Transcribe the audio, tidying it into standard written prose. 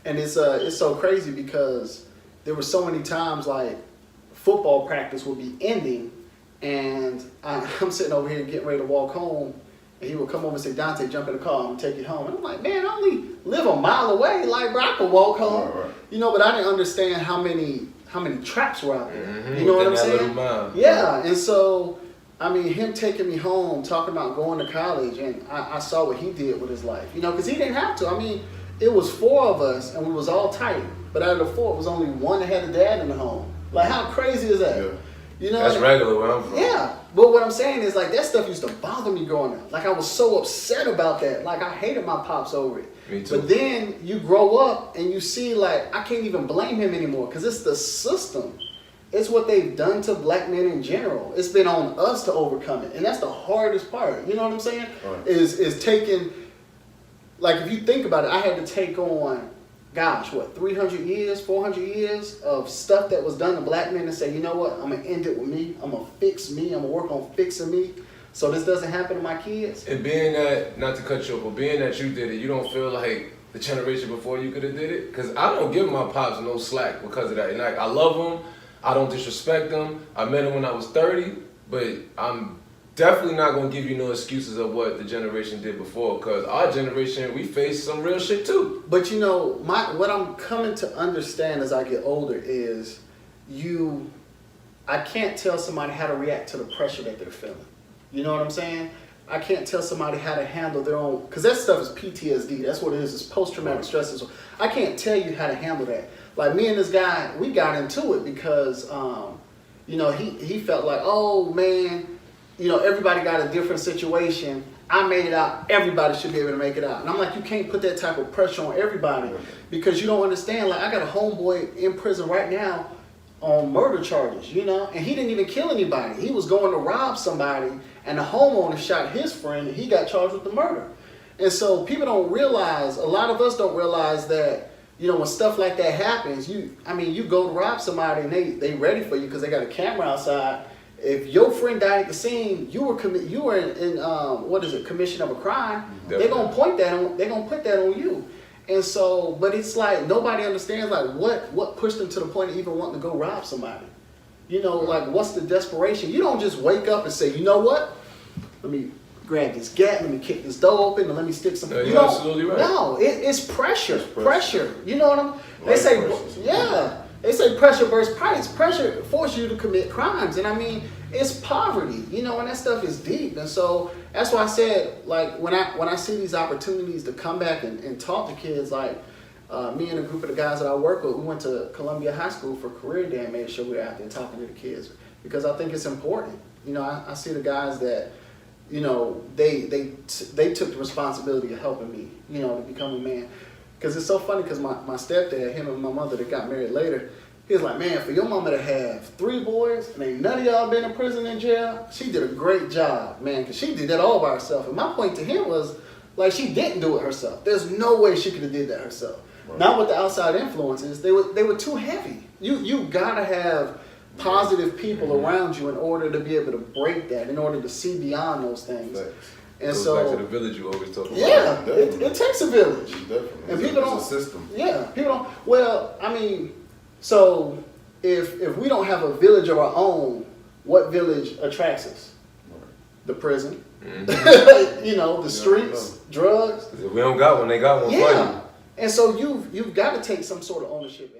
And it's so crazy because there were so many times like football practice would be ending, and I'm sitting over here getting ready to walk home, and he would come over and say, Dontaye, jump in the car, I'm gonna take you home. And I'm like, man, I only live a mile away, like, bro, I could walk home. Right. You know, but I didn't understand how many traps were out there. Mm-hmm. You know what I'm saying? Yeah, and so, I mean, him taking me home, talking about going to college, and I saw what he did with his life. You know, because he didn't have to. I mean, it was 4 of us, and we was all tight. But out of the 4, it was only 1 that had a dad in the home. Like, how crazy is that? Yeah. You know, that's regular where I'm from. Yeah, but what I'm saying is, like, that stuff used to bother me growing up. Like, I was so upset about that. Like, I hated my pops over it. Me too. But then you grow up and you see, like, I can't even blame him anymore because it's the system. It's what they've done to black men in general. It's been on us to overcome it, and that's the hardest part. You know what I'm saying? Right. Is taking, like, if you think about it, I had to take on, gosh, what, 300 years, 400 years of stuff that was done to black men and say, you know what, I'm going to end it with me. I'm going to fix me. I'm going to work on fixing me so this doesn't happen to my kids. And being that, not to cut you off, but being that you did it, you don't feel like the generation before you could have did it? Because I don't give my pops no slack because of that. And like, I love them. I don't disrespect them. I met him when I was 30, but I'm definitely not going to give you no excuses of what the generation did before, because our generation, we faced some real shit too. But you know, what I'm coming to understand as I get older is I can't tell somebody how to react to the pressure that they're feeling. You know what I'm saying? I can't tell somebody how to handle their own, because that stuff is PTSD. That's what it is. It's post-traumatic stress disorder. I can't tell you how to handle that. Like, me and this guy, we got into it because, you know, he felt like, oh man, you know, everybody got a different situation. I made it out. Everybody should be able to make it out. And I'm like, you can't put that type of pressure on everybody because you don't understand. Like, I got a homeboy in prison right now on murder charges, you know, and he didn't even kill anybody. He was going to rob somebody, and the homeowner shot his friend, and he got charged with the murder. And so people don't realize, a lot of us don't realize that, you know, when stuff like that happens, you go to rob somebody, and they ready for you because they got a camera outside. If your friend died at the scene, you were in commission of a crime. They're gonna point that on. They're gonna put that on you. And so, but it's like nobody understands like what pushed them to the point of even wanting to go rob somebody. You know, like, what's the desperation? You don't just wake up and say, you know what? Let me grab this gat, let me kick this door open, and let me stick some. No, you're absolutely right. No, it's pressure. Pressure. You know what I'm? They say, yeah. They say pressure bursts pipes. Pressure forces you to commit crimes. And I mean, it's poverty, you know, and that stuff is deep. And so that's why I said, like, when I see these opportunities to come back and talk to kids, like me and a group of the guys that I work with, we went to Columbia High School for career day and made sure we were out there talking to the kids because I think it's important. You know, I see the guys that, you know, they took the responsibility of helping me, you know, to become a man. Because it's so funny because my stepdad, him and my mother that got married later, he was like, man, for your mama to have 3 boys and ain't none of y'all been in prison and jail, she did a great job, man, because she did that all by herself. And my point to him was, like, she didn't do it herself. There's no way she could have did that herself. Right. Not with the outside influences. They were too heavy. You gotta have positive people around you in order to be able to break that, in order to see beyond those things. Right. And goes so, back to the village you always talk about. Yeah, it takes a village. Definitely. And people don't. It's a system. Yeah, people don't. Well, I mean, so if we don't have a village of our own, what village attracts us? Right. The prison. Mm-hmm. You know, the streets, drugs. If we don't got one, they got one for you. And so you've got to take some sort of ownership in it.